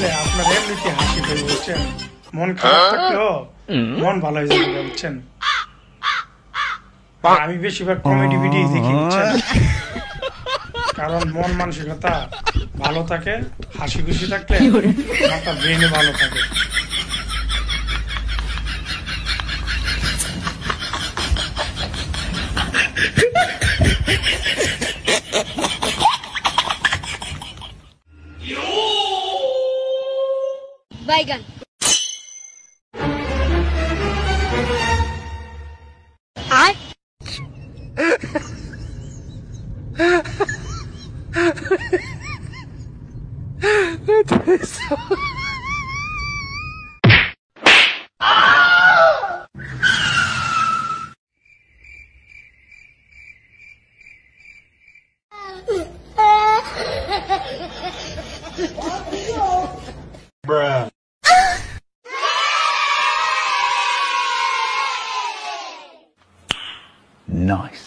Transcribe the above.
হাসলে আপনার এমনিতে হাসি পেয়ে, বুঝছেন? মন খারাপ থাকলেও মন ভালো হয়ে যাবে, বুঝছেন? আমি বেশিরভাগ কমেডি ভিডিও দেখি, বুঝছেন? কারণ মন মানসিকতা ভালো থাকে, হাসি খুশি থাকলে মাথার ব্রেনে ভালো থাকে। বাইগান আর Bruh. Nice.